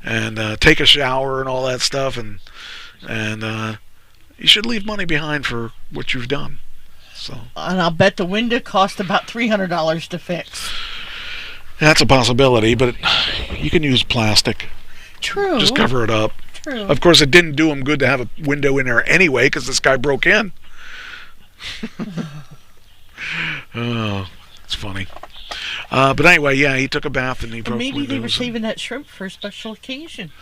and take a shower and all that stuff, and you should leave money behind for what you've done. So, And I'll bet the window cost about $300 to fix. that's a possibility, but you can use plastic. True. Just cover it up. True. Of course, it didn't do him good to have a window in there anyway, because this guy broke in. Oh, it's funny. But anyway, yeah, he took a bath and he broke Maybe they were windows. saving that shrimp for a special occasion.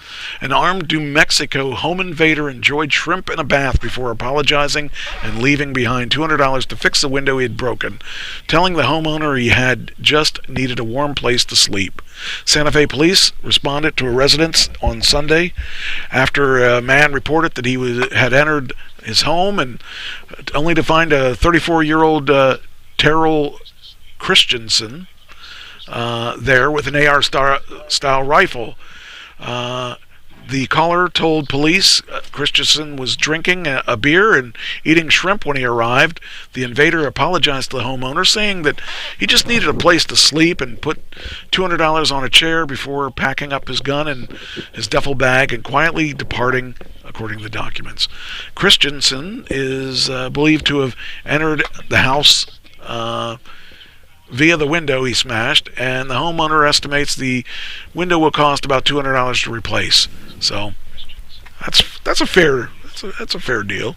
An armed New Mexico home invader enjoyed shrimp in a bath before apologizing and leaving behind $200 to fix the window he had broken, telling the homeowner he had just needed a warm place to sleep. Santa Fe police responded to a residence on Sunday after a man reported that had entered his home and only to find a 34-year-old Terrell Christensen there with an AR-style rifle. The caller told police Christensen was drinking a beer and eating shrimp when he arrived. The invader apologized to the homeowner, saying that he just needed a place to sleep and put $200 on a chair before packing up his gun and his duffel bag and quietly departing, according to the documents. Christensen is believed to have entered the house via the window he smashed, and the homeowner estimates the window will cost about $200 to replace. So that's a fair deal.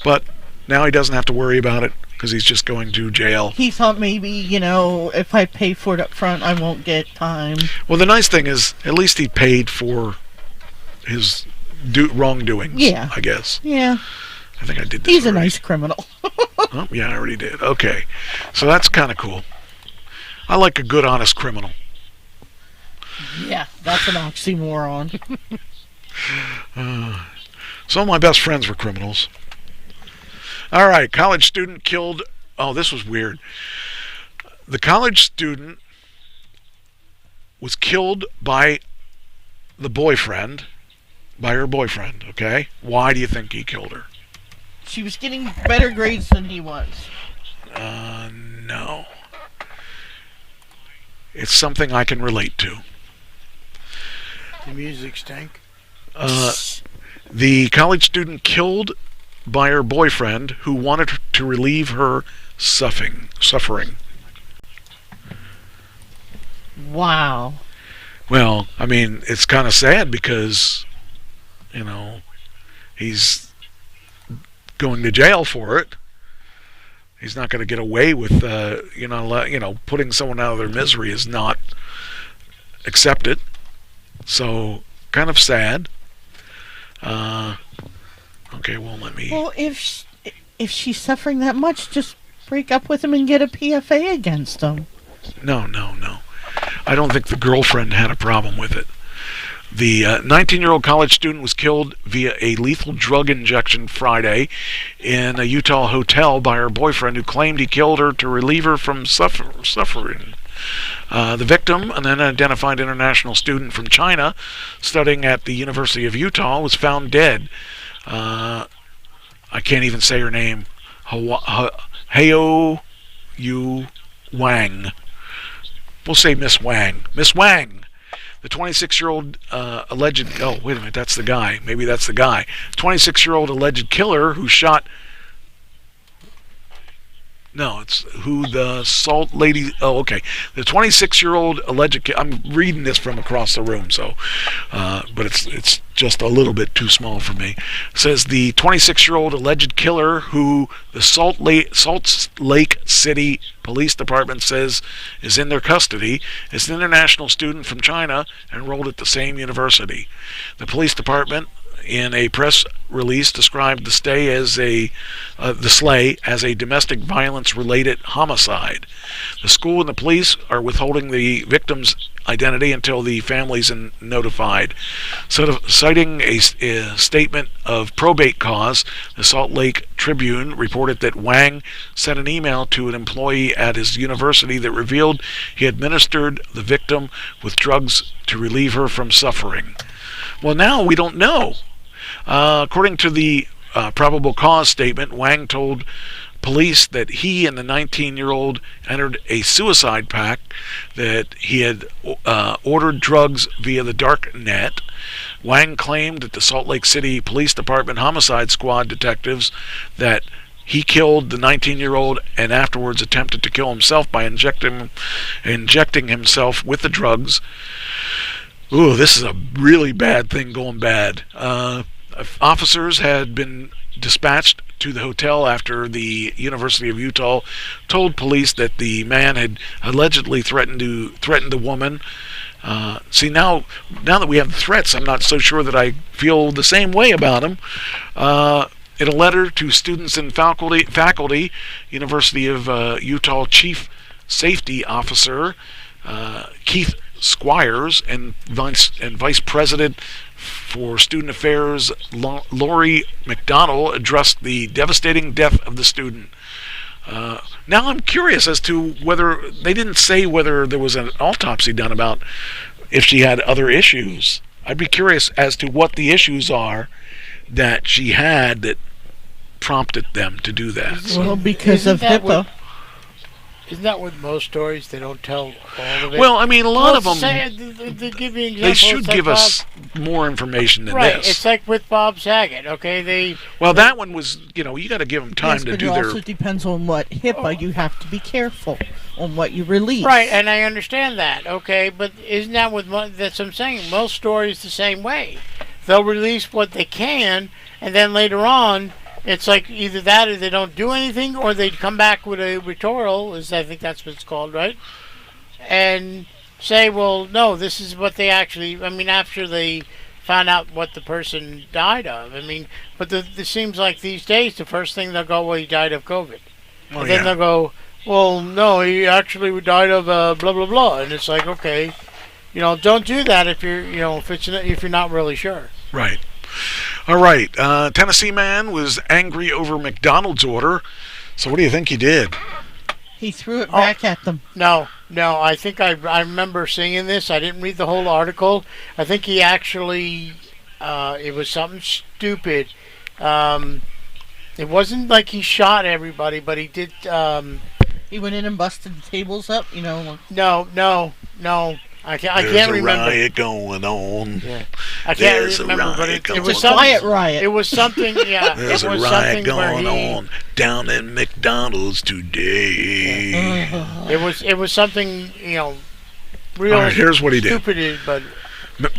But now he doesn't have to worry about it because he's just going to jail. He thought maybe, if I pay for it up front, I won't get time. Well, the nice thing is at least he paid for his wrongdoings. Yeah. I guess. Yeah. I think I did this He's already. a nice criminal. Oh, yeah, I already did. Okay. So that's kind of cool. I like a good, honest criminal. Yeah, that's an oxymoron. Some of my best friends were criminals. All right, college student killed. Oh, this was weird. The college student was killed by her boyfriend, okay? Why do you think he killed her? She was getting better grades than he was. No. It's something I can relate to. The music stank. The college student killed by her boyfriend who wanted to relieve her suffering. Wow. Well, I mean, it's kind of sad because, he's going to jail for it. He's not going to get away with, putting someone out of their misery is not accepted. So, kind of sad. Okay, well, let me... Well, if she's suffering that much, just break up with him and get a PFA against him. No. I don't think the girlfriend had a problem with it. The 19-year-old college student was killed via a lethal drug injection Friday in a Utah hotel by her boyfriend, who claimed he killed her to relieve her from suffering. The victim, an unidentified international student from China studying at the University of Utah, was found dead. I can't even say her name. Heo Yu Wang. We'll say Miss Wang. Miss Wang. The 26-year-old alleged... Oh, wait a minute, that's the guy. Maybe that's the guy. 26-year-old alleged killer who shot... No, it's who the Salt Lady... Oh, okay. The 26-year-old alleged... I'm reading this from across the room, so... but it's just a little bit too small for me. It says the 26-year-old alleged killer who the Salt Lake City Police Department says is in their custody is an international student from China enrolled at the same university. The police department, in a press release, described the slay as a domestic violence-related homicide. The school and the police are withholding the victim's identity until the family's notified. Citing a statement of probate cause, the Salt Lake Tribune reported that Wang sent an email to an employee at his university that revealed he administered the victim with drugs to relieve her from suffering. Well, now we don't know. According to the probable cause statement, Wang told police that he and the 19-year-old entered a suicide pact, that he had ordered drugs via the dark net, Wang claimed that the Salt Lake City Police Department homicide squad detectives that he killed the 19-year-old and afterwards attempted to kill himself by injecting himself with the drugs. Ooh, this is a really bad thing going bad. Officers had been dispatched to the hotel after the University of Utah told police that the man had allegedly threatened the woman. See, now that we have the threats, I'm not so sure that I feel the same way about him. In a letter to students and faculty, University of Utah Chief Safety Officer Keith Squires and Vice President for Student Affairs Lori McDonald addressed the devastating death of the student. Now I'm curious as to whether they didn't say whether there was an autopsy done about if she had other issues. I'd be curious as to what the issues are that she had that prompted them to do that. Well, because of HIPAA. Isn't that with most stories? They don't tell all of it. Well, I mean, a lot of them, they give you an example. they should like give us more information than right, this. it's like with Bob Saget, okay? Well, that one was, you got to give them time Yes, to but do it their... also depends on what HIPAA. You have to be careful on what you release. Right, and I understand that, okay? But isn't that that's what I'm saying? Most stories the same way. They'll release what they can, and then later on, it's like either that or they don't do anything, or they come back with a rhetorical, I think that's what it's called, right? And say, well, no, this is what they actually, after they found out what the person died of. But it seems like these days, the first thing they'll go, well, he died of COVID. And then they'll go, well, no, he actually died of blah, blah, blah. And it's like, okay, don't do that if you're, if you're not really sure. Right. All right. Tennessee man was angry over McDonald's order. So what do you think he did? He threw it back at them. No. I think I remember seeing this. I didn't read the whole article. I think he actually, it was something stupid. It wasn't like he shot everybody, but he did. He went in and busted the tables up, No. I can't remember. There's a riot going on. Yeah. I can't remember, but it was something. Quiet riot. It was something. Yeah. There's it was a riot something going on down in McDonald's today. It was something real. All right, here's what he did. Stupid, but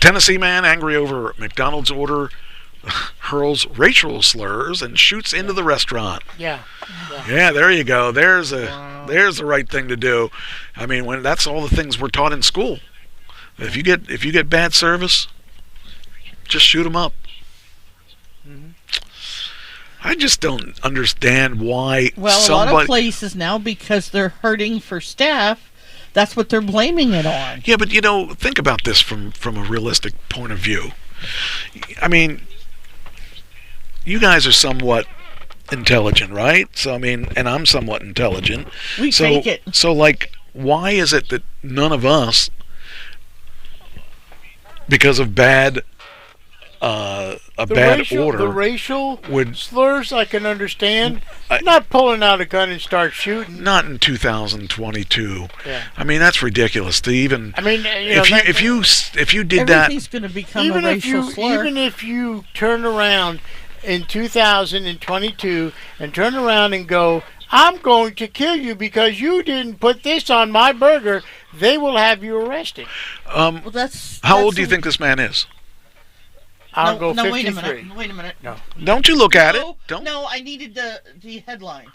Tennessee man angry over McDonald's order hurls racial slurs and shoots into the restaurant. Yeah, there you go. There's the right thing to do. When that's all the things we're taught in school. If you get bad service, just shoot them up. Mm-hmm. I just don't understand why a lot of places now, because they're hurting for staff, that's what they're blaming it on. Yeah, but think about this from a realistic point of view. You guys are somewhat intelligent, right? So and I'm somewhat intelligent. We fake it. So why is it that none of us, because of bad order, the racial slurs I can understand. Not pulling out a gun and start shooting. Not in 2022. Yeah. That's ridiculous. To even. If you did that, everything's going to become a racial slur. Even if you turn around in 2022 and turn around and go, I'm going to kill you because you didn't put this on my burger, they will have you arrested. How old do you think this man is? I'll go 53. Wait a minute. No. Don't you look at it. Don't. No, I needed the headline.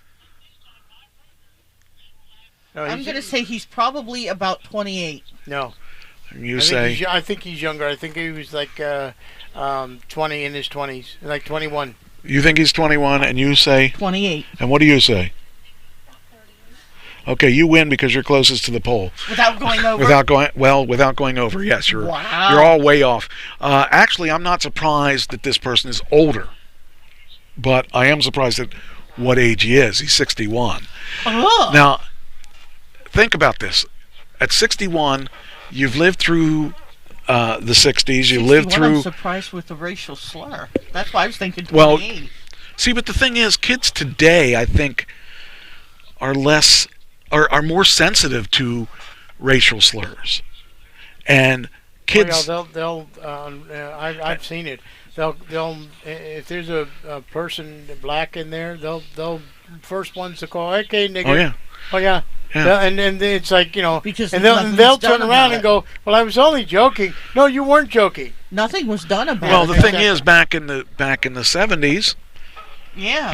No, I'm going to say he's probably about 28. No. I think he's younger. I think he was like 20 in his 20s, like 21. You think he's 21, and you say 28. And what do you say? Okay, you win because you're closest to the pole. Without going over. Without going over. Yes, you're all way off. Actually, I'm not surprised that this person is older, but I am surprised at what age he is. He's 61. Oh. Now, think about this. At 61, you've lived through the 60s. You lived through. I'm surprised with the racial slur. That's why I was thinking 28. Well, see, but the thing is, kids today, I think, are more sensitive to racial slurs, and kids. I've seen it. They'll if there's a person black in there, they'll first ones to call, okay, nigga. Oh yeah. Oh yeah. Yeah. And it's like, Because and nothing's they'll done turn around about and go, well, I was only joking. No, you weren't joking. Nothing was done about Well, it. the thing is, back in the 70s, Yeah.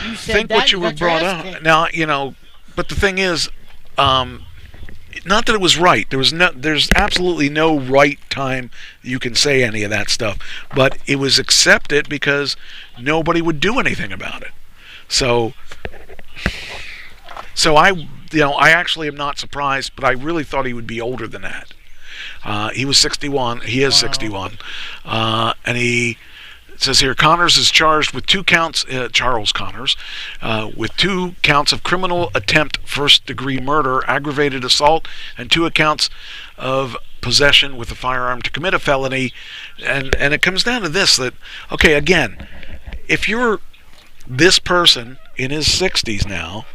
You said think that, what you were got your brought ass up. kicked. Now, but the thing is, not that it was right. There's absolutely no right time you can say any of that stuff. But it was accepted because nobody would do anything about it. So I actually am not surprised, but I really thought he would be older than that. He was 61. He is 61. And it says here, Connors is charged with 2 counts, Charles Connors, with 2 counts of criminal attempt first-degree murder, aggravated assault, and 2 accounts of possession with a firearm to commit a felony. And it comes down to this, that, okay, again, if you're this person in his 60s now,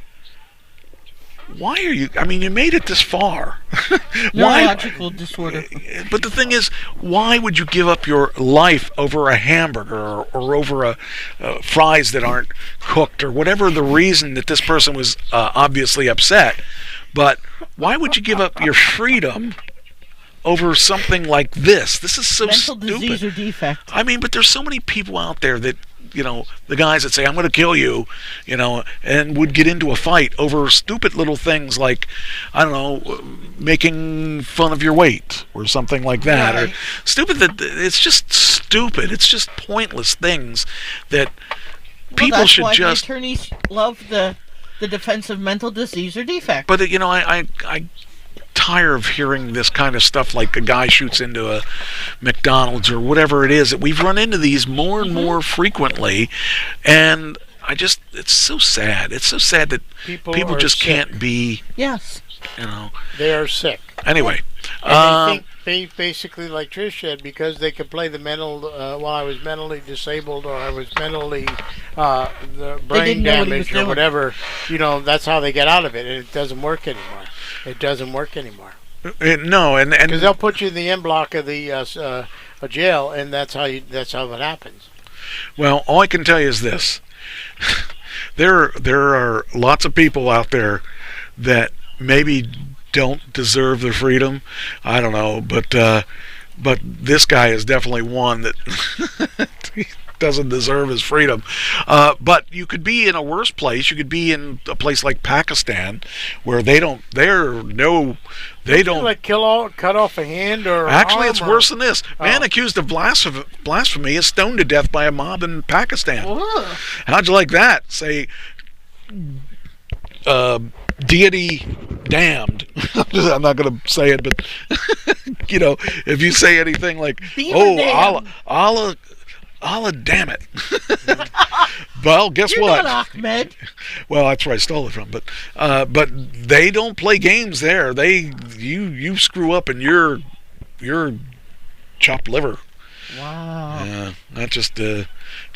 why are you, you made it this far. Neurological disorder. But the thing is, why would you give up your life over a hamburger or over fries that aren't cooked or whatever the reason that this person was obviously upset? But why would you give up your freedom over something like this? This is so Mental stupid. disease or defect. But there's so many people out there that, the guys that say, I'm going to kill you, and would get into a fight over stupid little things like, I don't know, making fun of your weight or something like that. Right. Or stupid that it's just stupid. It's just pointless things that people that's should why just. The attorneys love the defense of mental disease or defect. But, I tire of hearing this kind of stuff, like a guy shoots into a McDonald's or whatever it is. That we've run into these more and more frequently, and it's so sad. It's so sad that people just can't be. Yes. They are sick. Anyway, and they think basically like Trish said, because they could play the mental. While I was mentally disabled, or I was mentally the brain damage or whatever, that's how they get out of it, and it doesn't work anymore. It doesn't work anymore. No, and because they'll put you in the end block of the a jail, and that's how it happens. Well, all I can tell you is this: there are lots of people out there that maybe don't deserve their freedom. I don't know, but this guy is definitely one that doesn't deserve his freedom. But you could be in a worse place. You could be in a place like Pakistan, where they don't like cut off a hand or actually arm, it's worse than this. Man accused of blasphemy is stoned to death by a mob in Pakistan. Ugh. How'd you like that? Say, deity damned. I'm not going to say it, but if you say anything like, Allah damn it. Well, guess You're what? not Ahmed. Well, that's where I stole it from. But they don't play games there. You screw up and you're chopped liver. Wow. Yeah, not just Unless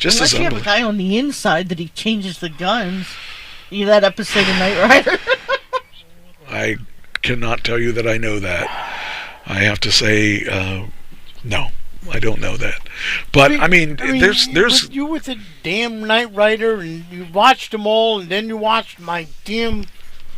as you have a guy on the inside that he changes the guns. You that episode of Knight Rider? I cannot tell you that I know that. I have to say, no. I don't know that, but there's you with the damn Knight Rider, and you watched them all, and then you watched my damn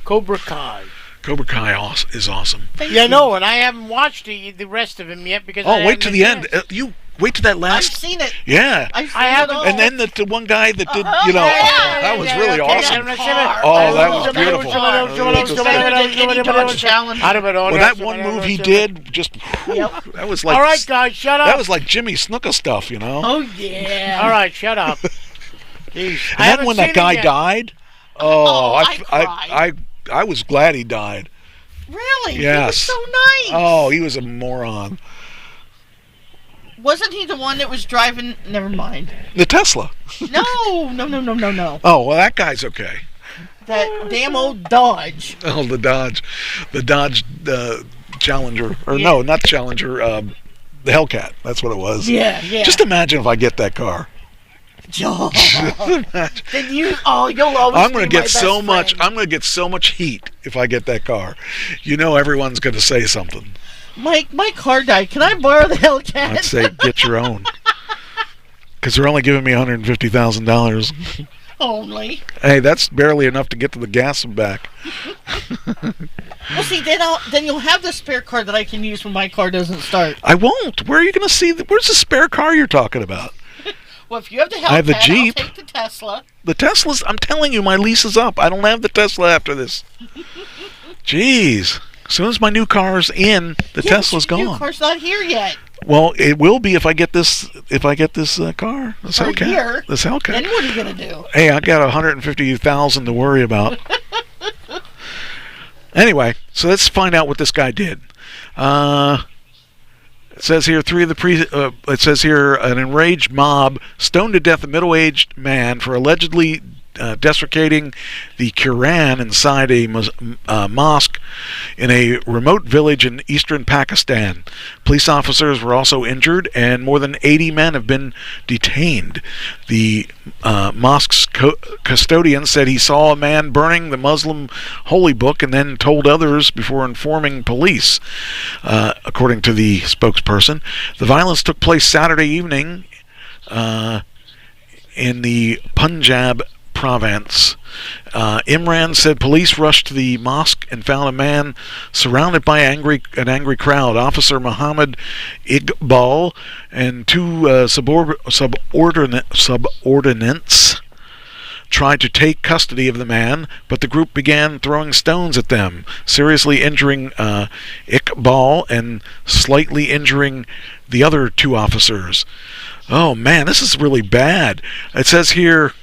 Cobra Kai. Cobra Kai is awesome. No, and I haven't watched the rest of them yet because. Wait to the end. You wait to that last. I've seen it. Yeah. I haven't. And then the one guy that did, that was really awesome. Oh, that was beautiful. Well, that one move he did, just that was like. All right, guys, shut up. That was like Jimmy Snuka stuff, Oh yeah. All right, shut up. And then when that guy died, I was glad he died. Really? Yes. He was so nice. Oh, he was a moron. Wasn't he the one that was driving? Never mind. The Tesla. No. Oh, well, that guy's okay. That damn old Dodge. Oh, the Dodge Challenger, or no, not the Challenger. The Hellcat. That's what it was. Yeah. Just imagine if I get that car. Then you'll always. I'm going to get so much. I'm going to get so much heat if I get that car. Everyone's going to say something. Mike, my car died. Can I borrow the Hellcat? I'd say get your own. Because they're only giving me $150,000. Only. Hey, that's barely enough to get to the gas and back. Well, see, then you'll have the spare car that I can use when my car doesn't start. I won't. Where are you going to see? Where's the spare car you're talking about? Well, if you have the Hellcat, I have the Jeep. I'll take the Tesla. The Tesla's, I'm telling you, my lease is up. I don't have the Tesla after this. Jeez. As soon as my new car's in, the Tesla's Your gone. car's not here yet. Well, it will be if I get this. If I get this car, this For a Hellcat. year. This Hellcat. Then what are you gonna do? Hey, I got $150,000 to worry about. Anyway, so let's find out what this guy did. It says here it says here an enraged mob stoned to death a middle-aged man for allegedly desecrating the Quran inside a mosque in a remote village in eastern Pakistan. Police officers were also injured, and more than 80 men have been detained. The mosque's custodian said he saw a man burning the Muslim holy book and then told others before informing police. According to the spokesperson, the violence took place Saturday evening in the Punjab province. Imran said police rushed to the mosque and found a man surrounded by an angry crowd. Officer Muhammad Iqbal and two subordinates tried to take custody of the man, but the group began throwing stones at them, seriously injuring Iqbal and slightly injuring the other two officers. Oh man, this is really bad. It says here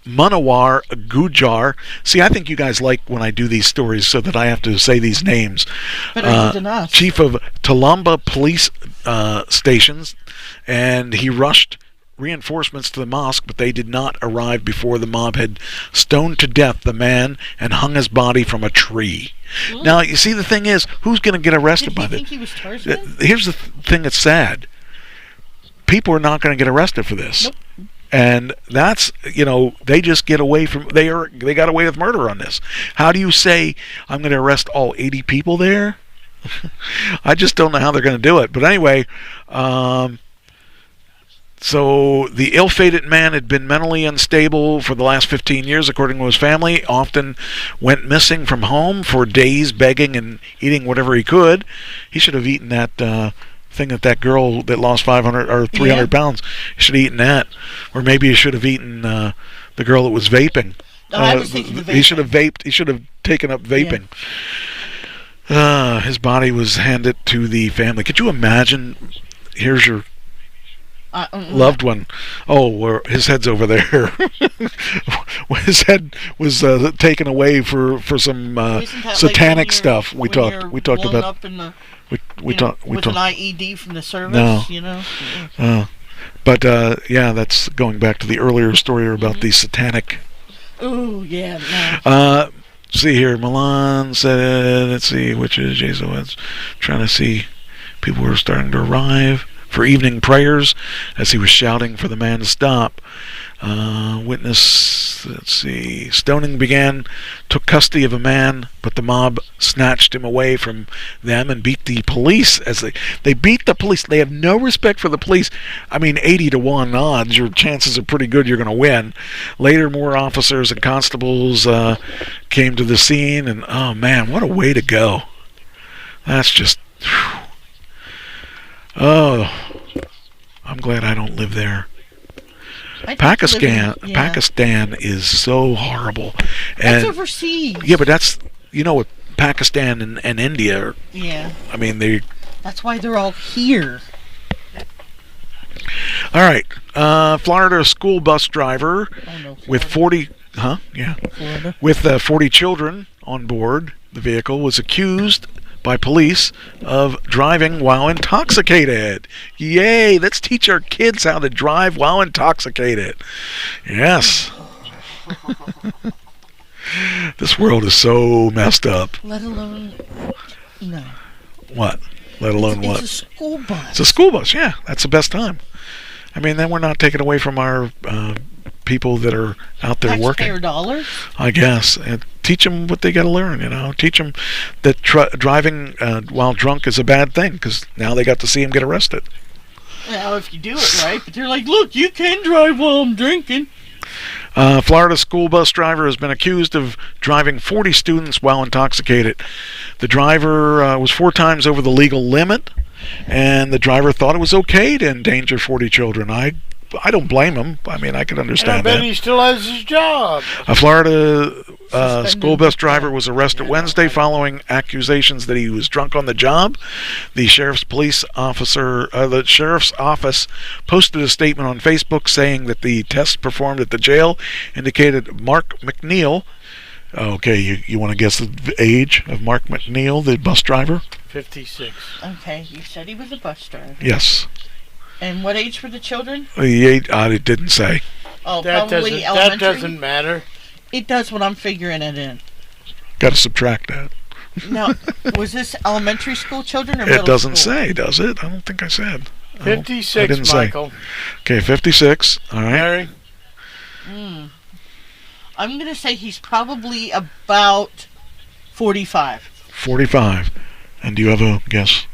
Manawar Gujar. See, I think you guys like when I do these stories so that I have to say these names. Chief of Talamba police stations, and he rushed reinforcements to the mosque, but they did not arrive before the mob had stoned to death the man and hung his body from a tree. Now, you see, the thing is, who's going to get arrested by this? Think he was Tarzan? Here's the thing that's sad. People are not going to get arrested for this. Nope. And that's, they just get away from, they got away with murder on this. How do you say, I'm going to arrest all 80 people there? I just don't know how they're going to do it. But anyway, so the ill-fated man had been mentally unstable for the last 15 years, according to his family, often went missing from home for days, begging and eating whatever he could. He should have eaten that thing that girl that lost 500 or 300 pounds, he should have eaten that. Or maybe he should have eaten the girl that was vaping. I was thinking the vaping. He should have vaped. He should have taken up vaping. Yeah. His body was handed to the family. Could you imagine? Here's your loved one. Oh, his head's over there. His head was taken away for some satanic like stuff. We talked about. Up in the, we talked with an IED from the service. No. But that's going back to the earlier story about the satanic. Ooh, yeah. No. See here, Milan said. Let's see, which is Jesus. Trying to see, people were starting to arrive for evening prayers as he was shouting for the man to stop. Witness, let's see, stoning began, took custody of a man, but the mob snatched him away from them and beat the police. As they beat the police. They have no respect for the police. I mean, 80-1 odds, your chances are pretty good you're going to win. Later, more officers and constables came to the scene, and oh man, what a way to go. That's just... Whew. Oh, I'm glad I don't live there. Pakistan is so horrible. That's overseas. Yeah, but that's, what Pakistan and India are. Yeah. I mean, that's why they're all here. All right. Florida school bus driver with 40... Huh? Yeah. Florida. With 40 children on board the vehicle was accused by police of driving while intoxicated. Yay, let's teach our kids how to drive while intoxicated. Yes. This world is so messed up. Let alone... No. What? Let alone what? It's a school bus. It's a school bus, yeah. That's the best time. I mean, then we're not taking away from our people that are out there working. Taxpayer dollars. I guess. And teach them what they got to learn, Teach them that driving while drunk is a bad thing, because now they got to see him get arrested. Well, if you do it right, but they're like, look, you can drive while I'm drinking. Florida school bus driver has been accused of driving 40 students while intoxicated. The driver was 4 times over the legal limit, and the driver thought it was okay to endanger 40 children. I don't blame him. I mean, I can understand I bet that. he still has his job. A Florida school bus driver was arrested Wednesday following accusations that he was drunk on the job. The sheriff's office posted a statement on Facebook saying that the tests performed at the jail indicated Mark McNeil. Okay, you want to guess the age of Mark McNeil, the bus driver? 56. Okay, you said he was a bus driver. Yes. And what age were the children? It didn't say. Oh, That probably elementary. that doesn't matter. It does when I'm figuring it in. Got to subtract that. Now, was this elementary school children or middle It doesn't school? say, does it? I don't think I said. 56, I didn't say. Michael. Okay, 56. All right. Mary? I'm going to say he's probably about 45. 45. And do you have a guess?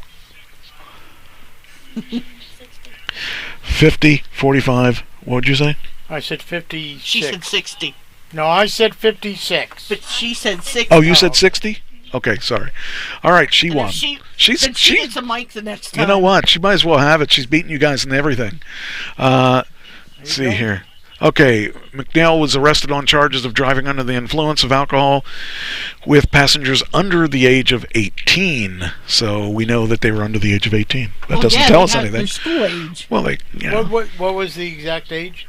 50, 45. What would you say? I said 56. She said 60. No, I said 56. But she said 60. Oh, you said 60? Okay, sorry. All right, she And won. if she She gets a mic the next time. You know what? She might as well have it. She's beating you guys in everything. Let's see go. here. Okay, McNeil was arrested on charges of driving under the influence of alcohol with passengers under the age of 18. So we know that they were under the age of 18. That doesn't tell us anything. Their school age. Well, What was the exact age?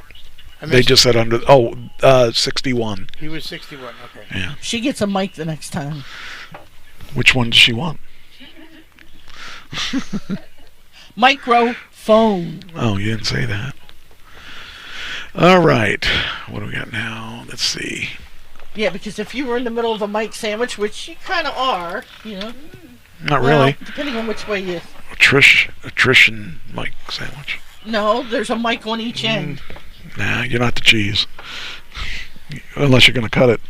they just said under. 61. He was 61. Okay. Yeah. She gets a mic the next time. Which one does she want? Microphone. Oh, you didn't say that. All right. What do we got now? Let's see. Yeah, because if you were in the middle of a mic sandwich, which you kind of are, Not well, really. depending on which way you. Attrition Mike sandwich. No, there's a mic on each end. Nah, you're not the cheese. Unless you're going to cut it.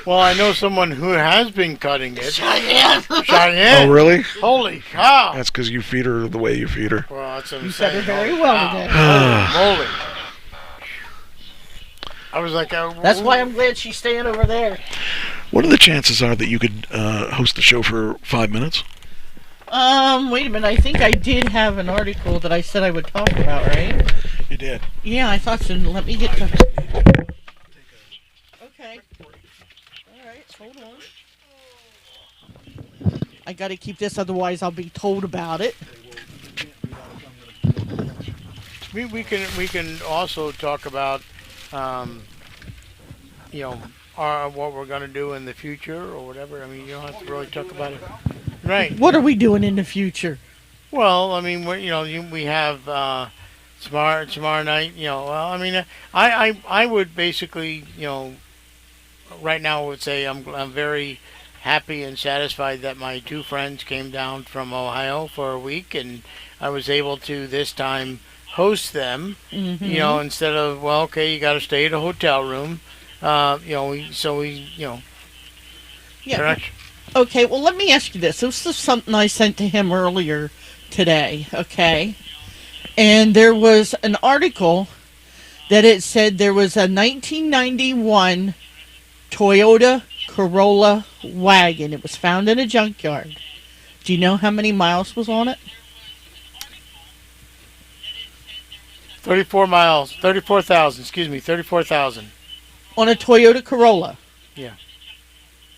Well, I know someone who has been cutting it. Cheyenne. Cheyenne. Oh, really? Holy cow. That's because you feed her the way you feed her. Well, that's what I'm You said saying. it very Holy well cow. today. Holy moly. I was like, That's why I'm glad she's staying over there. What are the chances are that you could host the show for 5 minutes? Wait a minute. I think I did have an article that I said I would talk about, right? You did. Yeah, I thought so. Let me get to. Okay. All right. Hold on. I got to keep this, otherwise I'll be told about it. we can also talk about, what we're going to do in the future or whatever. I mean, you don't have to really talk about it. Right. What are we doing in the future? Well, I mean, we have tomorrow night. Well, I mean, I would basically, right now I would say I'm very happy and satisfied that my 2 friends came down from Ohio for a week, and I was able to this time host them. Mm-hmm. Instead of you got to stay at a hotel room. Yeah. Okay, well, let me ask you this. This is something I sent to him earlier today, okay? And there was an article that it said there was a 1991 Toyota Corolla wagon. It was found in a junkyard. Do you know how many miles was on it? 34,000. On a Toyota Corolla. Yeah.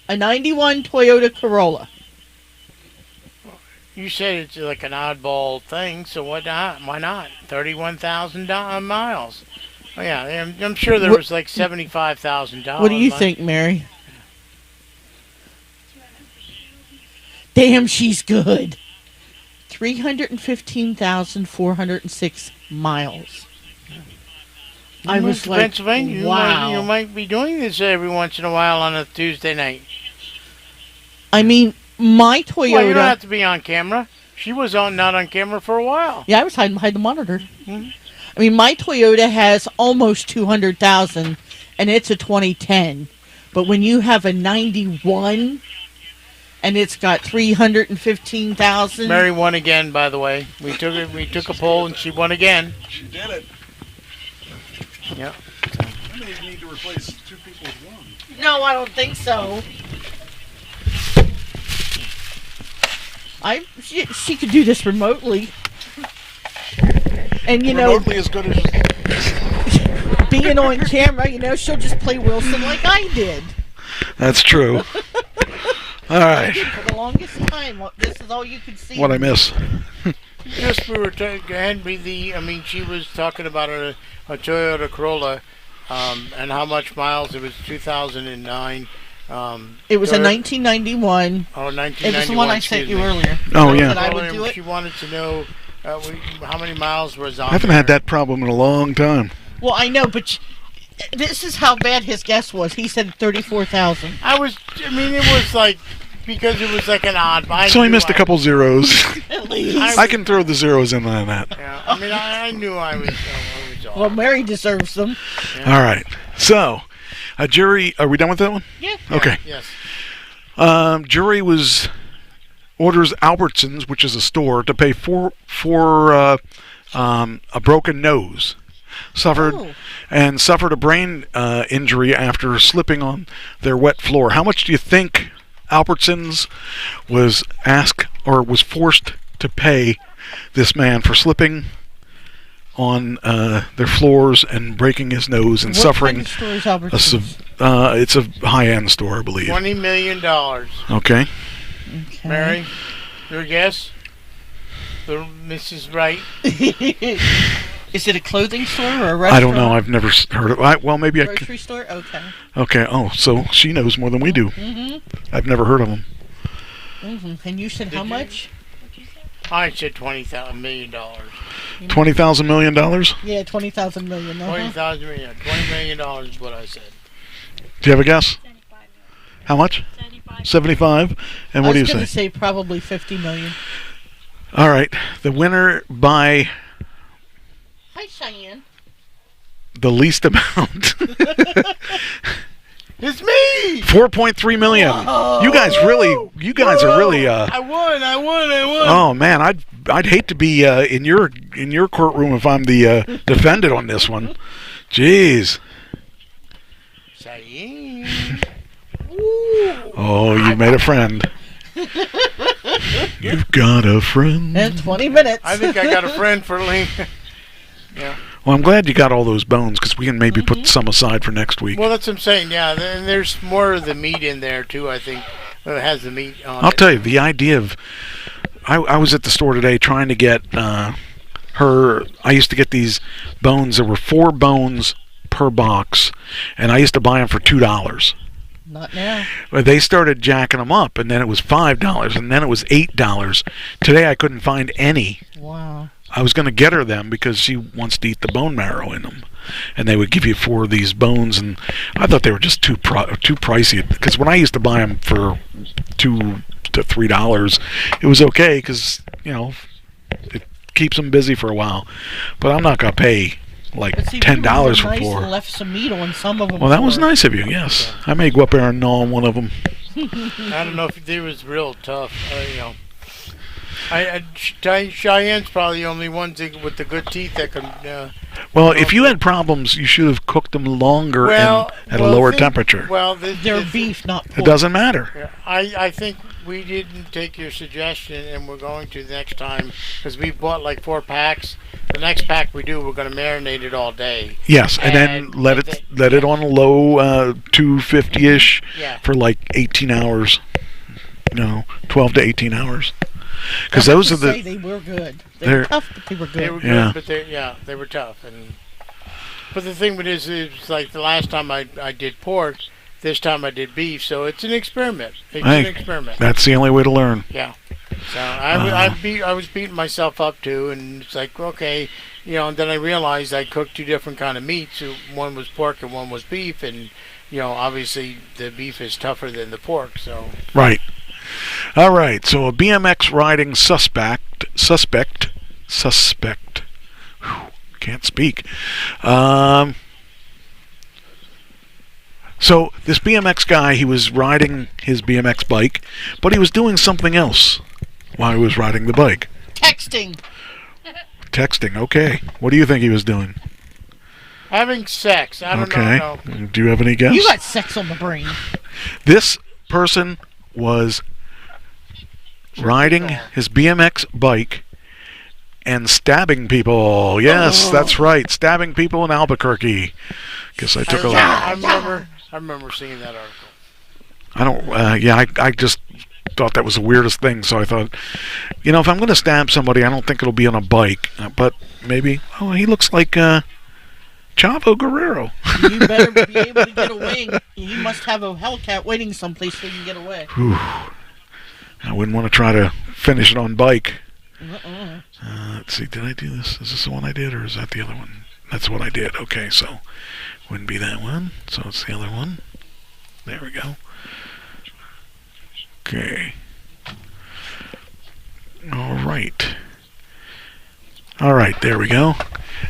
A 91 Toyota Corolla. You said it's like an oddball thing, so why not? 31,000 miles. Oh, yeah, I'm sure there was like $75,000. What do you think, Mary? Damn, she's good. 315,406 miles. I was to like, Pennsylvania. wow. You might be doing this every once in a while on a Tuesday night. I mean, my Toyota. Well, you don't have to be on camera. She was not on camera for a while. Yeah, I was hiding behind the monitor. Mhm. I mean, my Toyota has almost 200,000, and it's a 2010. But when you have a 91, and it's got 315,000. Mary won again, by the way. We took a poll, and she won again. She did it. Yeah. I may need to replace 2 people with 1. No, I don't think so. She could do this remotely. And, Remotely as good as... being on camera, she'll just play Wilson like I did. That's true. All right. For the longest time, this is all you could see. What I miss? Just we were she was talking about a Toyota Corolla, and how much miles. It was 2009. It was a 1991. Oh, 1991. It was the one I sent you earlier. Oh, yeah. That I would do it. She wanted to know how many miles was on I haven't had that problem in a long time. Well, I know, but this is how bad his guess was. He said 34,000. It was like, because it was like an odd. So I missed a couple zeros. At least. I can throw the zeros in on that. Yeah, I knew I was off. Well, Mary deserves them. Yeah. All right. So, a jury. Are we done with that one? Yeah. Okay. Yes. Jury orders Albertsons, which is a store, to pay for a broken nose. Suffered a brain injury after slipping on their wet floor. How much do you think Albertsons was forced to pay this man for slipping on their floors and breaking his nose and suffering? What kind of store is Albertsons? It's a high-end store, I believe. $20 million. Okay. Mary, your guess? Mrs. Wright. Is it a clothing store or a restaurant? I don't know. I've never heard of it. Well, maybe Grocery store? Okay. Okay. Oh, so she knows more than we do. Mm-hmm. I've never heard of them. Mm-hmm. And you said how much? I said $20 million. $20,000 million? Yeah, 20,000 million. $20,000 million. $20 million is what I said. Do you have a guess? 75 million. How much? 75. 75? And what do you I was going say? to say probably 50 million. All right. The winner by Hi, Cheyenne. the least amount. It's me! 4.3 million. Whoa. You guys are really I won. Oh man, I'd hate to be in your courtroom if I'm the defendant on this one. Jeez. Cheyenne. Oh, you made a friend. You've got a friend. And 20 minutes. I think I got a friend for Link. Yeah. Well, I'm glad you got all those bones because we can maybe put some aside for next week. Well, that's what I'm saying. Yeah, and there's more of the meat in there too. I think it has the meat on it. I'll tell you, the idea of I was at the store today trying to get I used to get these bones. There were 4 bones per box, and I used to buy them for $2. Not now. But they started jacking them up, and then it was $5, and then it was $8. Today I couldn't find any. Wow. I was going to get her them because she wants to eat the bone marrow in them, and they would give you 4 of these bones, and I thought they were just too pricey. Because when I used to buy them for $2 to $3, it was okay because it keeps them busy for a while. But I'm not going to pay like But see, $10 for nice 4. and left some meat on some of them. Well, that was nice of you. Yes, I may go up there and gnaw on one of them. I don't know if it was real tough. Cheyenne's probably the only ones with the good teeth that can. Well, if you had problems, you should have cooked them longer and at a lower temperature. Well, They're beef, not pork. It doesn't matter. Yeah, I think we didn't take your suggestion, and we're going to the next time because we bought like 4 packs. The next pack we do, we're going to marinate it all day. Yes, and then let it on a low 250-ish for like 18 hours. 12 to 18 hours. Because those are the. They were good. They were tough, but they were good. They were good, but they were tough. But the thing with it is like the last time I did pork, this time I did beef. So it's an experiment. An experiment. That's the only way to learn. Yeah. So I was beating myself up too, and it's like okay, and then I realized I cooked 2 different kind of meats. So one was pork and one was beef, and obviously the beef is tougher than the pork. So right. All right, so a BMX riding suspect suspect. Whew, can't speak. So this BMX guy, he was riding his BMX bike, but he was doing something else while he was riding the bike. Texting. Texting, okay. What do you think he was doing? Having sex. I don't know. Okay. Do you have any guess? You got sex on the brain. This person was riding his BMX bike and stabbing people. Yes, that's right. Stabbing people in Albuquerque. Guess I took a lot. I remember seeing that article. I just thought that was the weirdest thing, so I thought, if I'm going to stab somebody, I don't think it'll be on a bike, but maybe, he looks like Chavo Guerrero. You better be able to get away. You must have a Hellcat waiting someplace so you can get away. Whew. I wouldn't want to try to finish it on bike. Let's see, did I do this? Is this the one I did, or is that the other one? That's what I did. Okay, so wouldn't be that one, so it's the other one. There we go. Okay. All right, there we go.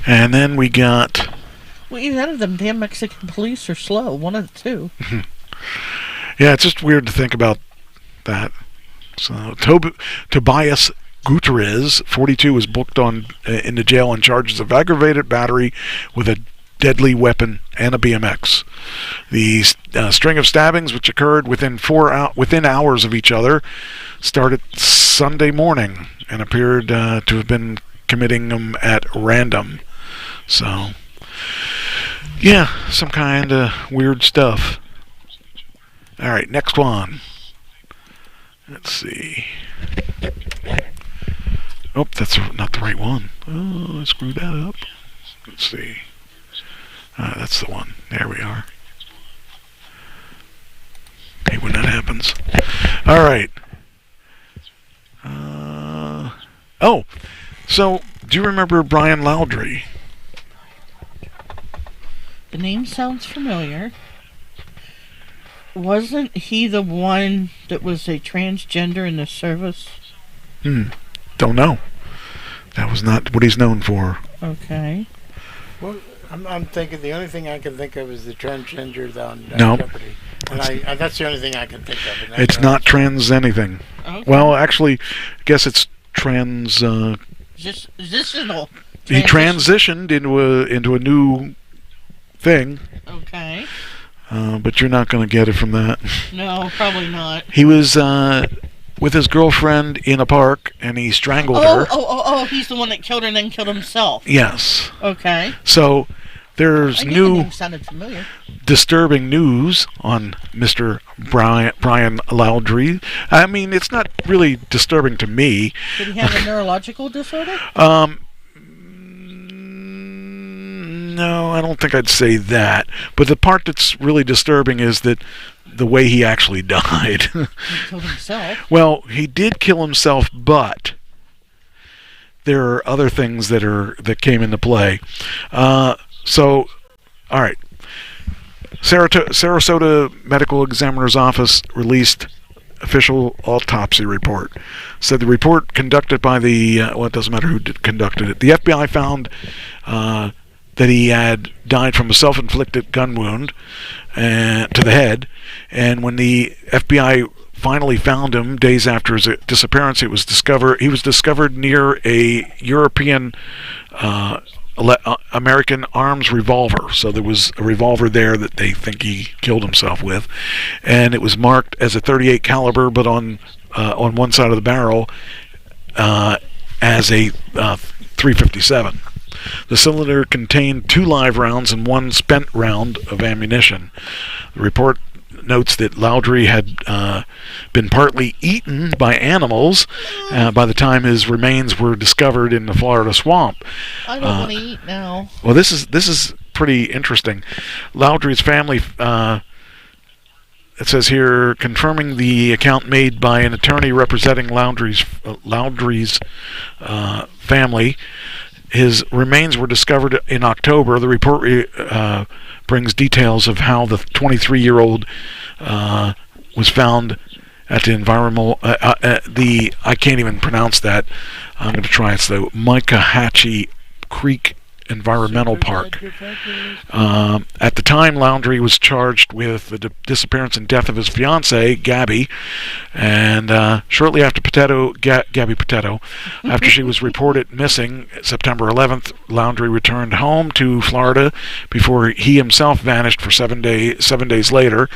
And then we got... Well, either of them damn Mexican police are slow. One of the two. Yeah, it's just weird to think about that. So, Tobias Gutierrez, 42, was booked into jail on charges of aggravated battery with a deadly weapon and a BMX. The string of stabbings, which occurred within hours of each other, started Sunday morning and appeared to have been committing them at random. So, yeah, some kind of weird stuff. All right, next one. Let's see. Oh, that's not the right one. Oh, I screwed that up. Let's see. That's the one. There we are. Hey, when that happens. All right. So do you remember Brian Laundrie? The name sounds familiar. Wasn't he the one that was a transgender in the service? Don't know. That was not what he's known for. Okay. Well, I'm thinking the only thing I can think of is the transgender on No. Jeopardy. And that's the only thing I can think of. And It's not trans anything. Okay. Well, actually, I guess it's trans. Transitional. He transitioned into a new thing. Okay. But you're not going to get it from that. No, probably not. He was with his girlfriend in a park, and he strangled her. Oh, he's the one that killed her and then killed himself. Yes. Okay. So there's I knew the new name sounded familiar. disturbing news on Mr. Brian Laundrie. I mean, it's not really disturbing to me. Did he have a neurological disorder? No, I don't think I'd say that. But the part that's really disturbing is that the way he actually died. He killed himself. Well, he did kill himself, but there are other things that came into play. So, all right. Sarasota Medical Examiner's Office released official autopsy report. Said the report conducted by it doesn't matter who conducted it. The FBI found that he had died from a self-inflicted gun wound to the head, and when the FBI finally found him days after his disappearance, he was discovered near a European American arms revolver. So there was a revolver there that they think he killed himself with, and it was marked as a .38 caliber, but on one side of the barrel as a .357. The cylinder contained 2 live rounds and 1 spent round of ammunition. The report notes that Laundrie had been partly eaten by animals by the time his remains were discovered in the Florida swamp. I don't want to eat now. Well, this is pretty interesting. Laundrie's family, it says here, confirming the account made by an attorney representing Laundrie's family. His remains were discovered in October. The report brings details of how the 23-year-old was found at the environmental, I can't even pronounce that. I'm going to try. It's the Micahachie Creek Environmental Park. At the time, Laundrie was charged with the disappearance and death of his fiancée, Gabby, and shortly after Gabby Petetto, after she was reported missing September 11th, Laundrie returned home to Florida before he himself vanished for 7 days later.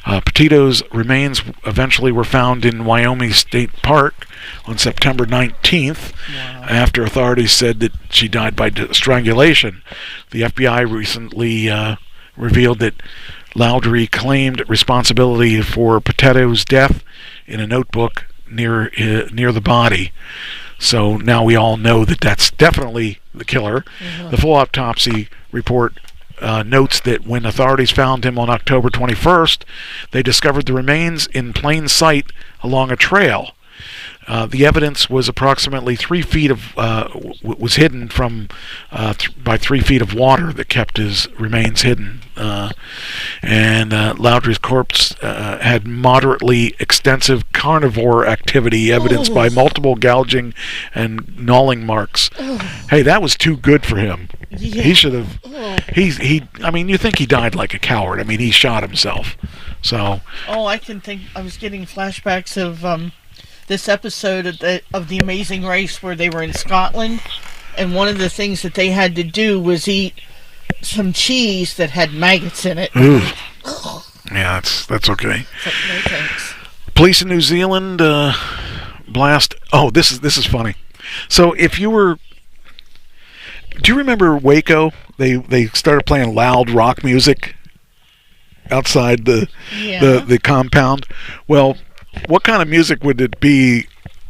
Petito's remains eventually were found in Wyoming State Park on September 19th, after authorities said that she died by strangulation. The FBI recently revealed that Laundrie claimed responsibility for Petito's death in a notebook near the body. So now we all know that that's definitely the killer. The full autopsy report notes that when authorities found him on October 21st, they discovered the remains in plain sight along a trail. The evidence was approximately 3 feet was hidden from by 3 feet of water that kept his remains hidden. And Laundrie's corpse had moderately extensive carnivore activity, evidenced by multiple gouging and gnawing marks. Hey, that was too good for him. Yeah. He should have. I mean, you think he died like a coward? I mean, he shot himself. So. Oh, I can think. I was getting flashbacks of this episode of the Amazing Race where they were in Scotland, and one of the things that they had to do was eat some cheese that had maggots in it. Ooh. Yeah, that's okay. It's like, no thanks. Police in New Zealand blast. Oh, this is funny. So if you were, do you remember Waco? They started playing loud rock music outside the compound. Well, what kind of music would it be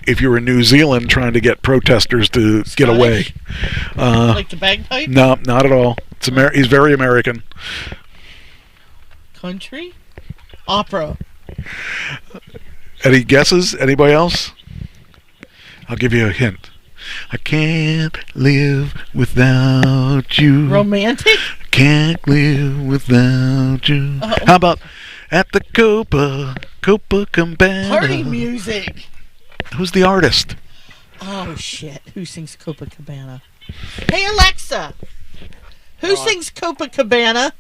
if you were in New Zealand trying to get protesters to get away? Like the bagpipe? No, not at all. He's very American. Country? Opera. Any guesses? Anybody else? I'll give you a hint. I can't live without you. Romantic? Can't live without you. Uh-oh. How about at the Copacabana? Party music. Who's the artist? Oh shit! Who sings Copacabana? Hey Alexa, who sings Copacabana?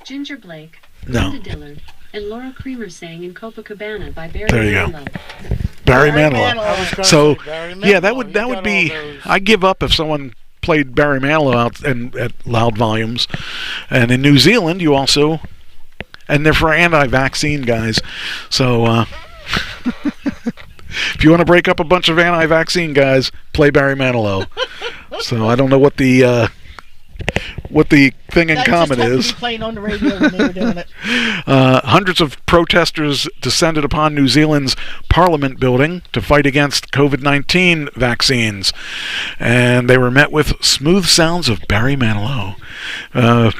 Ginger Blake, No. Linda Dillard, and Laura Creamer sang in Copacabana by Barry There you go. Manilow. Barry Manilow. Manilow. I was gonna So say Barry yeah, that Manilow. would He that would got be. all those. I give up if someone played Barry Manilow out and at loud volumes. And in New Zealand, you also, and they're for anti-vaccine guys. So if you want to break up a bunch of anti-vaccine guys, play Barry Manilow. So I don't know what the thing in That common just happened is. to be playing on the radio when they were doing it. Hundreds of protesters descended upon New Zealand's Parliament building to fight against COVID-19 vaccines, and they were met with smooth sounds of Barry Manilow.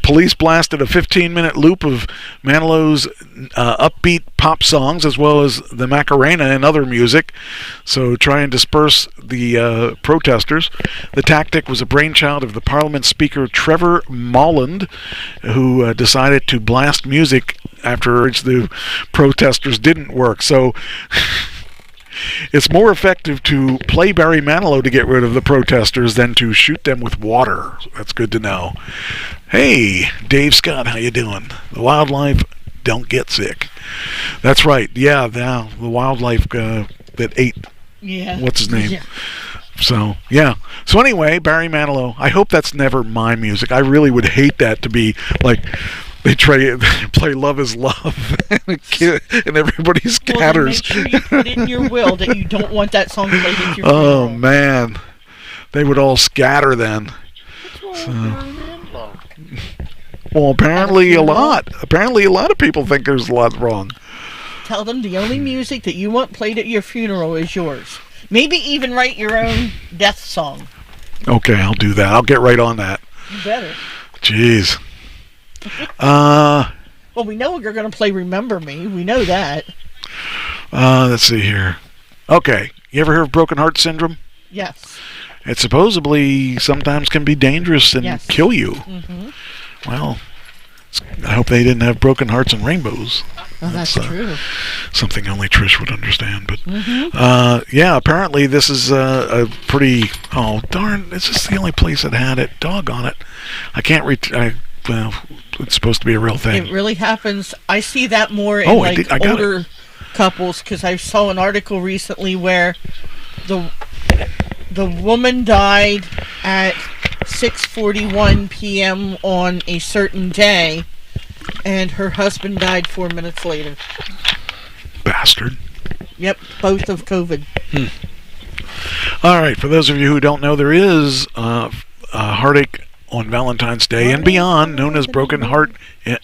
Police blasted a 15-minute loop of Manilow's upbeat pop songs, as well as the Macarena and other music, so try and disperse the protesters. The tactic was a brainchild of the Parliament Speaker Trevor Molland, who decided to blast music after the protesters didn't work. So it's more effective to play Barry Manilow to get rid of the protesters than to shoot them with water. That's good to know. Hey, Dave Scott, how you doing? The wildlife don't get sick. That's right. Yeah, the wildlife that ate. Yeah. What's his name? Yeah. So, yeah. So anyway, Barry Manilow, I hope that's never my music. I really would hate that to be like they play Love is Love and everybody scatters. Well, then make sure you put it in your will that you don't want that song played at your Oh, funeral. man. They would all scatter then. What's wrong with Barry Manilow? Well, apparently a lot. Apparently a lot of people think there's a lot wrong. Tell them the only music that you want played at your funeral is yours. Maybe even write your own death song. Okay, I'll do that. I'll get right on that. You better. Jeez. Well, we know you're going to play Remember Me. We know that. Let's see here. Okay, you ever heard of broken heart syndrome? Yes. It supposedly sometimes can be dangerous and Yes. kill you. Mm-hmm. Well, I hope they didn't have broken hearts and rainbows. Oh, that's true. Something only Trish would understand. But yeah, apparently this is a pretty. Oh darn! Is this the only place that had it? Doggone it! I can't reach. Well, it's supposed to be a real thing. It really happens. I see that more in I got older couples, because I saw an article recently where the woman died at 6:41 p.m. on a certain day, and her husband died 4 minutes later. Bastard. Yep, both of COVID. All right, for those of you who don't know, there is a heartache on Valentine's Day and beyond, known as broken heart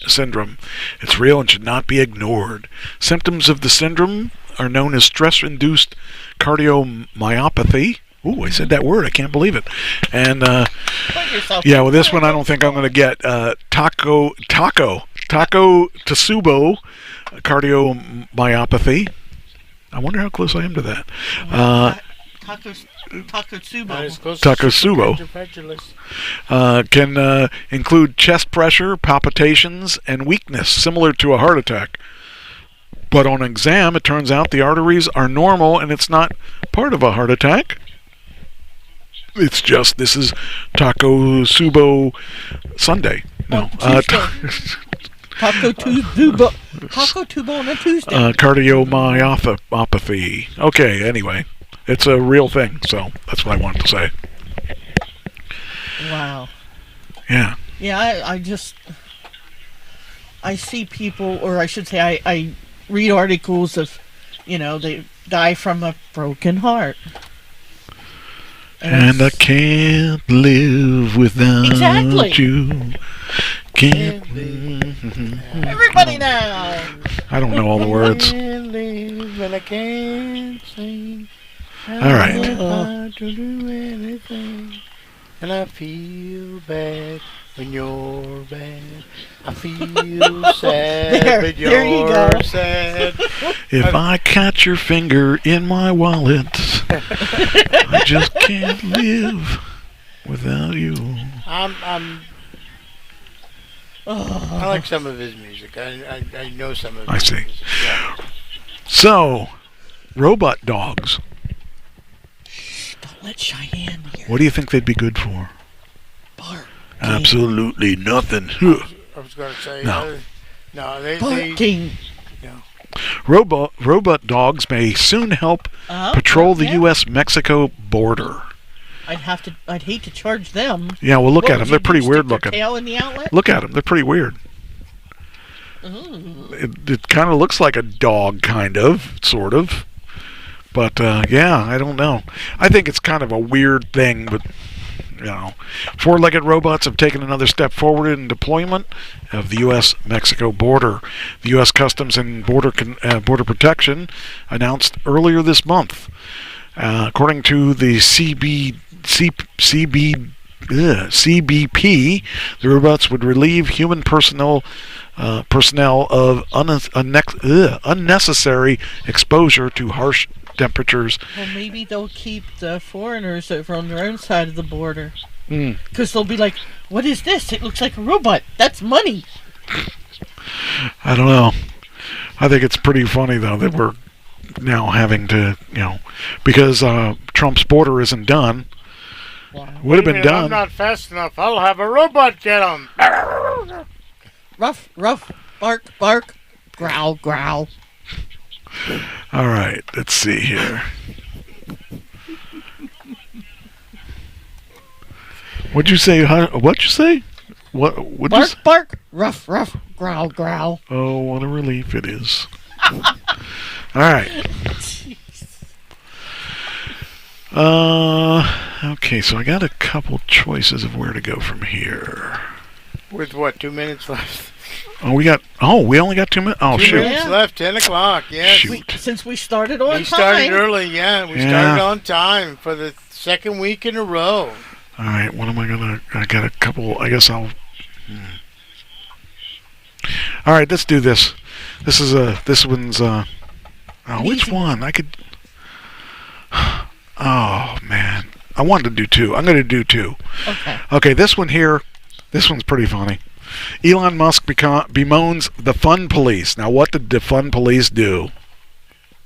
syndrome. It's real and should not be ignored. Symptoms of the syndrome are known as stress-induced cardiomyopathy. Ooh, I said that word. I can't believe it. And yeah, well, this one I don't think I'm going to get. Takotsubo cardiomyopathy. I wonder how close I am to that. Takotsubo can include chest pressure, palpitations, and weakness, similar to a heart attack. But on exam, it turns out the arteries are normal, and it's not part of a heart attack. It's just, this is Takotsubo Sunday. No. Takotsubo on a Tuesday. Cardiomyopathy. Okay, anyway. It's a real thing, so that's what I wanted to say. Wow. Yeah. Yeah, I see people, or I should say I read articles of, they die from a broken heart. And I can't live without you. Can't. Everybody now. I don't know all the words. I can't live and I can't sing. All right. I to do anything, and I feel bad when you're bad. I feel sad when there you you're go. sad. If I catch your finger in my wallet, I just can't live without you. I like some of his music. I know some of his I see. music. Yeah. So, robot dogs. Don't let Cheyenne hear. What do you think they'd be good for? Bark. Absolutely nothing. I was going to say, No. they Barking. Robot dogs may soon help patrol the U.S.-Mexico border. I'd hate to charge them. Yeah, well, look What at would them. They're you do, pretty stick weird their looking. Tail in the outlet? Look at them. They're pretty weird. Ooh. It kind of looks like a dog, kind of, sort of. But, yeah, I don't know. I think it's kind of a weird thing, but, four-legged robots have taken another step forward in deployment of the U.S.-Mexico border. The U.S. Customs and Border Protection announced earlier this month. According to the CBP, the robots would relieve human personnel of unnecessary exposure to harsh temperatures. Well, maybe they'll keep the foreigners over on their own side of the border. Mm. Because they'll be like, what is this? It looks like a robot. That's money. I don't know. I think it's pretty funny, though, that we're now having to, because Trump's border isn't done. Wow. Would have been done. I'm not fast enough. I'll have a robot get him. Ruff, ruff, bark, bark, growl, growl. All right, let's see here. What'd you say? What'd you say? What'd you say? Bark, bark, ruff, ruff, growl, growl. Oh, what a relief it is. All right. Okay, so I got a couple choices of where to go from here. With what, 2 minutes left? We only got 2 minutes. Oh, 2 shoot. minutes left, 10 o'clock, yes. Shoot. Since we started on We started time. early, yeah. We started on time for the second week in a row. All right, what am I got a couple, I guess I'll... All right, let's do this. This one's, which easy one? I could... Oh, man. I wanted to do two. I'm going to do two. Okay. Okay, this one here, this one's pretty funny. Elon Musk bemoans the fun police. Now, what did the fun police do?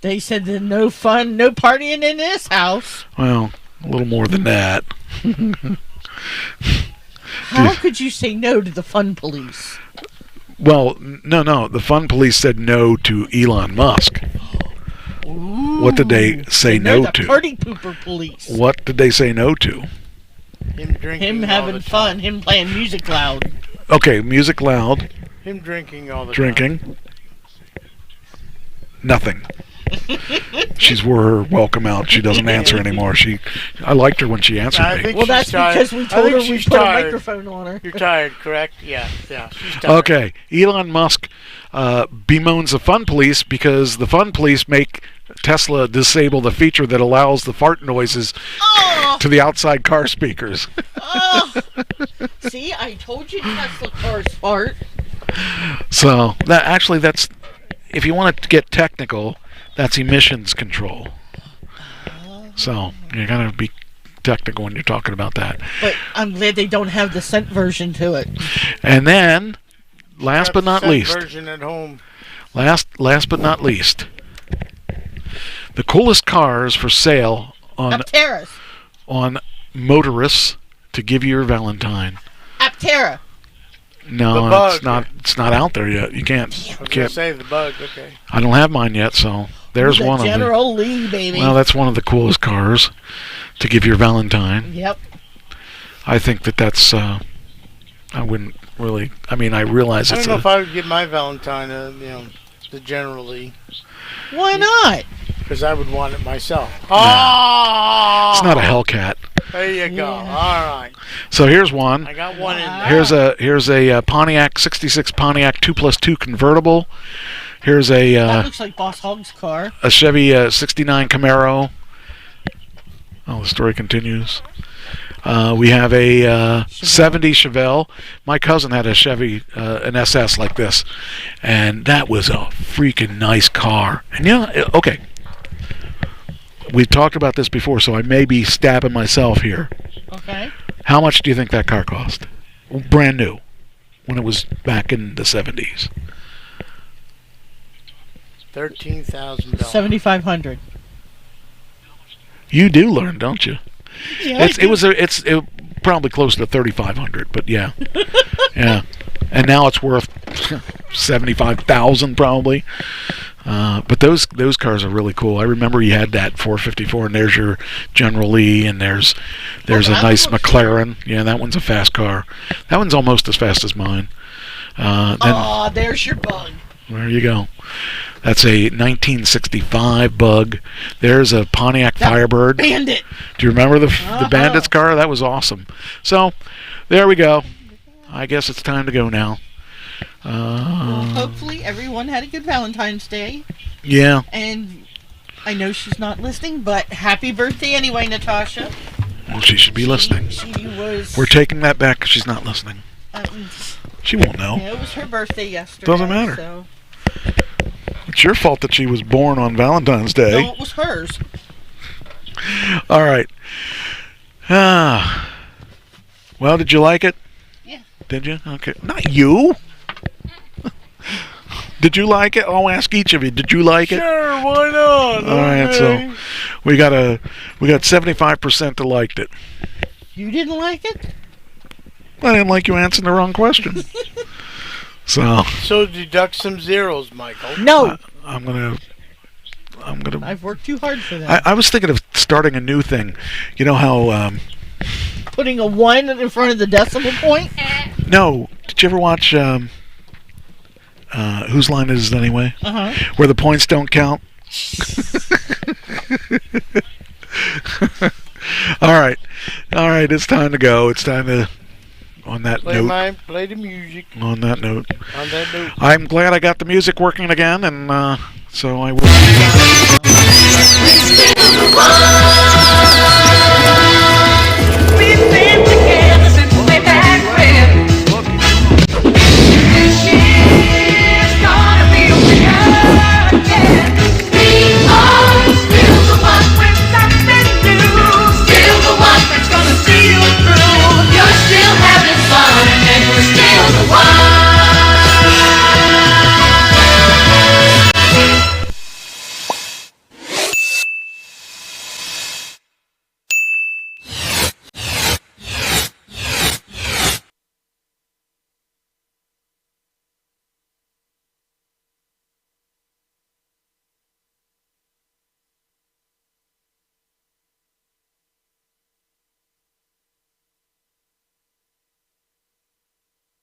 They said that no fun, no partying in this house. Well, a little more than that. How could you say no to the fun police? Well, no. The fun police said no to Elon Musk. Ooh, What did they say no the to? party pooper police. What did they say no to? Him drinking. Him all having the fun. time. Him playing music loud. Okay, music loud, Him drinking all the time. drinking, nothing. She's wore her welcome out. She doesn't answer anymore. I liked her when she answered I me. think Well, she's that's tired. because we I told think her we she's put a tired. microphone on her. You're tired, correct? Yeah. She's tired. Okay, Elon Musk bemoans the fun police because the fun police make Tesla disable the feature that allows the fart noises Oh, to the outside car speakers. oh. See, I told you Tesla cars fart. So that's if you want to get technical, that's emissions control. So you gotta be technical when you're talking about that. But I'm glad they don't have the scent version to it. And then, last but not Got the least, version at home. last but not least, the coolest cars for sale on Aptera. Motorists to give you your Valentine. Aptera. No, The Bug. it's not out there yet. You can't. I was gonna say the Bug. Okay. I don't have mine yet, so there's The one of them. General Lee, baby. Well, that's one of the coolest cars to give your Valentine. Yep. I think that's. I wouldn't really. I mean, I realize I it's don't know if I would give my Valentine, the General Lee, Why not? because I would want it myself. Oh! it's not a Hellcat. There you go. Yeah. All right. So here's one. I got one in there. Here's a Pontiac '66 Pontiac 2+2 convertible. Here's That a looks like Boss Hogg's car. Chevy '69 Camaro. Oh, the story continues. We have a 70 Chevelle. My cousin had a Chevy, an SS like this, and that was a freaking nice car. And okay, we've talked about this before, so I may be stabbing myself here. Okay. How much do you think that car cost? Brand new, when it was back in the 70s. $13,000. 7,500. You do learn, don't you? Yeah, It's probably close to 3,500, but yeah, yeah. And now it's worth 75,000 probably. But those cars are really cool. I remember you had that 454, and there's your General Lee, and there's a that nice one looks McLaren. Yeah, that one's a fast car. That one's almost as fast as mine. Then there's your Bug. there you go. That's a 1965 Bug. There's a Pontiac Firebird. Bandit. Do you remember the Bandits car? That was awesome. So, there we go. I guess it's time to go now. Well, hopefully everyone had a good Valentine's Day. Yeah. And I know she's not listening, but happy birthday anyway, Natasha. Well, she should be listening. She was... We're taking that back because she's not listening. um, She won't know. yeah, it was her birthday yesterday. Doesn't matter. So. It's your fault that she was born on Valentine's Day. No, it was hers. All right. Well, did you like it? Yeah. Did you? Okay. Not you. Did you like it? I'll ask each of you. Did you like it? Sure, why not? All right, so we got 75% that liked it. You didn't like it? I didn't like you answering the wrong question. So deduct some zeros, Michael. No. I'm gonna. I've worked too hard for that. I was thinking of starting a new thing. You know how? Putting a 1 in front of the decimal point? No. Did you ever watch? Whose Line Is It Anyway? Uh-huh. Where the points don't count. All right. It's time to go. It's time to. On that note. Play the music. On that note. On that note. I'm glad I got the music working again, and so I will.